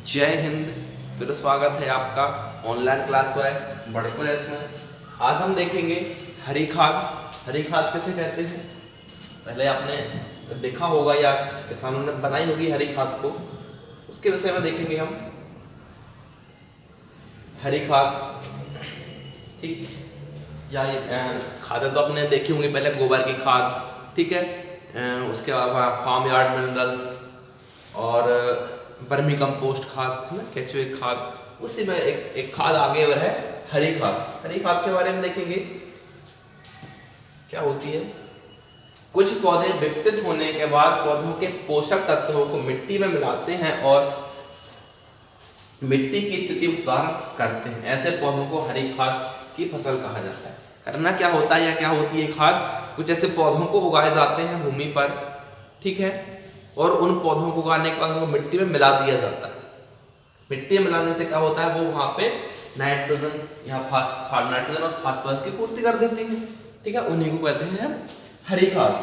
जय हिंद। फिर स्वागत है आपका ऑनलाइन क्लास में बड़कुरेस में। आज हम देखेंगे हरी खाद। हरी खाद किसे कहते हैं, पहले आपने देखा होगा या किसानों ने बनाई होगी हरी खाद को, उसके विषय में देखेंगे हम। हरी खाद, ठीक, या ये खादें तो आपने देखी होंगी, पहले गोबर की खाद, ठीक है, उसके अलावा फार्म यार्ड मिनरल्स और वर्मी कंपोस्ट खाद है ना, केचुए खाद। उसी में एक खाद आगे और है हरी खाद। हरी खाद के बारे में देखेंगे क्या होती है। कुछ पौधे विकसित होने के बाद पौधों के पोषक तत्वों को मिट्टी में मिलाते हैं और मिट्टी की स्थिति में सुधार करते हैं। ऐसे पौधों को हरी खाद की फसल कहा जाता है। करना क्या होता है या क्या होती है खाद, कुछ ऐसे पौधों को उगाए जाते हैं भूमि पर, ठीक है, और उन पौधों को उगाने के बाद उनको मिट्टी में मिला दिया जाता है। मिट्टी में मिलाने से क्या होता है, वो वहाँ पे नाइट्रोजन या नाइट्रोजन और फास्फोरस की पूर्ति कर देती है, ठीक है, उन्हीं को कहते हैं हरी खाद।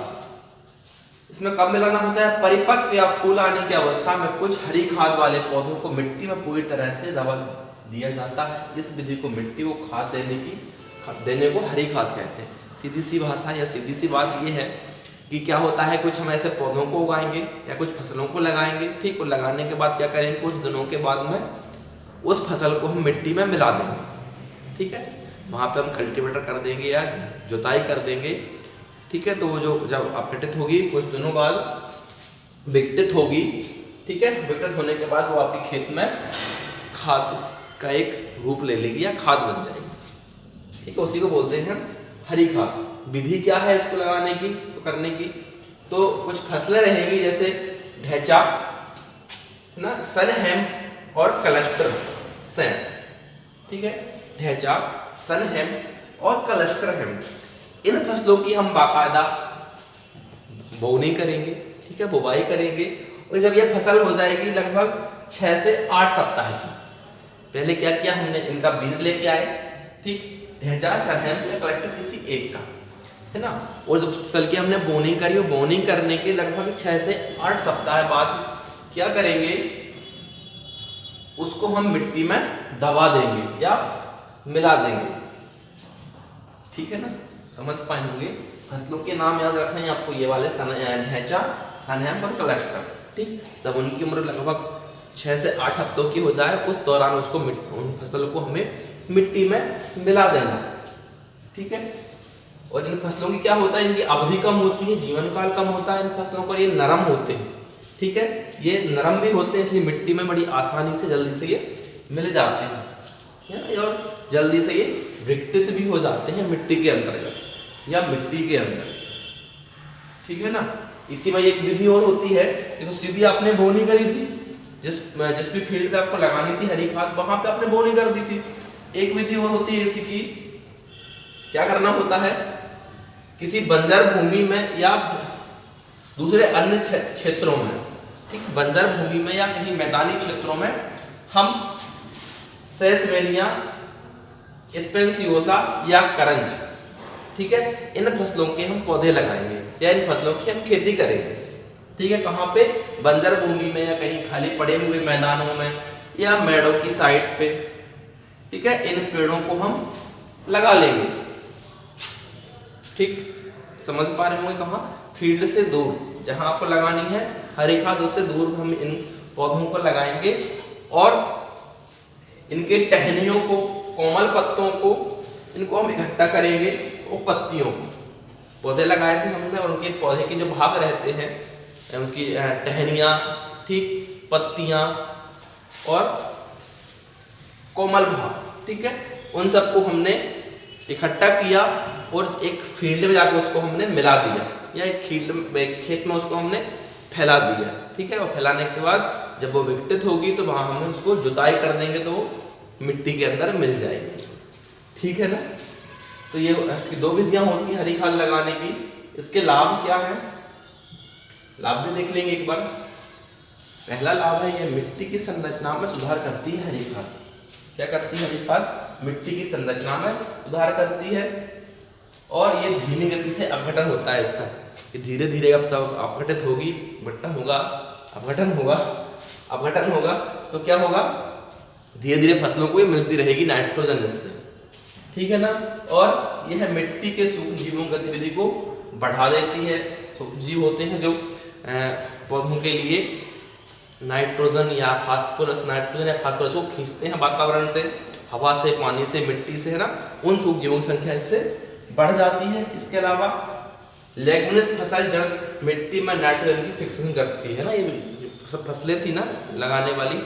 इसमें कब मिलाना होता है, परिपक्व या फूल आने की अवस्था में कुछ हरी खाद वाले पौधों को मिट्टी में पूरी तरह से दबा दिया जाता है। इस विधि को मिट्टी को खाद देने को हरी खाद कहते हैं। सीधी सी भाषा या सीधी सी बात ये है कि क्या होता है, कुछ हम ऐसे पौधों को उगाएंगे या कुछ फसलों को लगाएंगे, ठीक, और लगाने के बाद क्या करेंगे, कुछ दिनों के बाद में उस फसल को हम मिट्टी में मिला देंगे, ठीक है, वहाँ पे हम कल्टीवेटर कर देंगे या जुताई कर देंगे, ठीक है। तो वो जो जब अपघटित होगी कुछ दिनों बाद विकसित होगी, ठीक है, विकसित होने के बाद वो आपके खेत में खाद का एक रूप ले लेगी या खाद बन जाएगी, ठीक है, उसी को बोलते हैं हरी खाद। विधि क्या है इसको लगाने की, तो करने की, तो कुछ फसलें रहेंगी जैसे ढैंचा ना, सन हेम्प और क्लस्टर सैन, ठीक है, ढैंचा, सन हेम्प और क्लस्टर हेम्प। इन फसलों की हम बाकायदा बोनी करेंगे, ठीक है, बुवाई करेंगे, और जब यह फसल हो जाएगी लगभग 6 से 8 सप्ताह की, पहले क्या किया हमने, इनका बीज लेके आए, ठीक, ढैंचा, सन हेम्प या क्लस्टर किसी एक का, है ना, और जब फसल की हमने बोनिंग करी, और बोनिंग करने के लगभग 6 से 8 सप्ताह बाद क्या करेंगे, उसको हम मिट्टी में दबा देंगे या मिला देंगे, ठीक है ना, समझ पाए होंगे। फसलों के नाम याद रखने हैं आपको, ये वाले ढैंचा, सन हेम्प और क्लस्टर, ठीक। जब उनकी उम्र लगभग 6 से 8 हफ्तों की हो जाए, उस दौरान उसको उन फसल को हमें मिट्टी में मिला देना, ठीक है। और इन फसलों की क्या होता है, इनकी अवधि कम होती है, जीवन काल कम होता है इन फसलों का, ये नरम होते हैं, ठीक है, ये नरम भी होते हैं, इसलिए मिट्टी में बड़ी आसानी से जल्दी से ये मिल जाते हैं, और जल्दी से ये विकसित भी हो जाते हैं मिट्टी के अंतर्गत या मिट्टी के अंदर, ठीक है ना। इसी में एक विधि और होती है, तो सीधी आपने बोनी करी थी, जिस भी फील्ड पे आपको लगानी थी हरी खाद, वहां पे आपने बोनी कर दी थी। एक विधि और होती है इसी की, क्या करना होता है, किसी बंजर भूमि में या दूसरे अन्य क्षेत्रों में, ठीक, बंजर भूमि में या कहीं मैदानी क्षेत्रों में हम सेसमेनिया, स्पेंसियोसा या करंज, ठीक है, इन फसलों के हम पौधे लगाएंगे या इन फसलों की हम खेती करेंगे, ठीक है। कहाँ पे, बंजर भूमि में या कहीं खाली पड़े हुए मैदानों में या मेड़ों की साइड पे, ठीक है, इन पेड़ों को हम लगा लेंगे, ठीक, समझ पा रहे होंगे। कहाँ, फील्ड से दूर, जहां आपको लगानी है हरी खाद उससे दूर हम इन पौधों को लगाएंगे और इनके टहनियों को, कोमल पत्तों को, इनको हम इकट्ठा करेंगे, वो पत्तियों को, पौधे लगाए थे हमने, और उनके पौधे के जो भाग रहते हैं, उनकी टहनियाँ, ठीक, पत्तियाँ और कोमल भाग, ठीक है, उन सबको हमने इकट्ठा किया और एक फील्ड में जाकर उसको हमने मिला दिया या एक खेत में उसको हमने फैला दिया, ठीक है। और फैलाने के बाद जब वो विकसित होगी तो वहाँ हम उसको जुताई कर देंगे तो मिट्टी के अंदर मिल जाएगी, ठीक है ना। तो ये इसकी 2 विधियाँ होती हैं हरी खाद लगाने की। इसके लाभ क्या है, लाभ भी देख लेंगे एक बार। पहला लाभ है, ये मिट्टी की संरचना में सुधार करती है हरी खाद। क्या करती है हरी खाद, मिट्टी की संरचना में सुधार करती है, और ये धीमी गति से अपघटन होता है इसका, ये धीरे धीरे अब सब अपघटित होगी, अपघटन होगा, तो क्या होगा, धीरे धीरे फसलों को ये मिलती रहेगी नाइट्रोजन इससे, ठीक है ना। और यह मिट्टी के सूक्ष्म जीवों की गतिविधि को बढ़ा देती है। सूक्ष्म जीव होते हैं जो पौधों के लिए नाइट्रोजन या फास्फोरस को खींचते हैं वातावरण से, हवा से, पानी से, मिट्टी से, है ना। उन सूक्ष्म जीवों की संख्या इससे बढ़ जाती है। इसके अलावा लेग्यूमिनस फसल जब मिट्टी में नाइट्रोजन की फिक्सिंग करती है ना, ये सब फसलें थी ना लगाने वाली,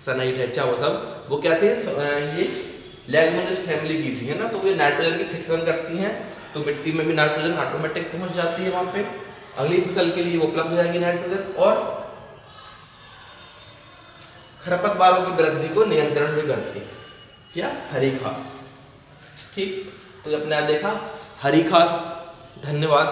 सनई, ढेंचा, वो सब, वो क्या थे, ये लेग्यूमिनस फैमिली की थी, है ना। तो वे नाइट्रोजन की फिक्सिंग करती हैं, तो मिट्टी में भी नाइट्रोजन ऑटोमेटिक पहुंच जाती है वहां पे, अगली फसल के लिए वो उपलब्ध हो जाएगी नाइट्रोजन। और खरपतवारों की वृद्धि को नियंत्रण भी करती है, क्या, हरी खाद। ठीक, तो अपने आज देखा हरी खाद। धन्यवाद।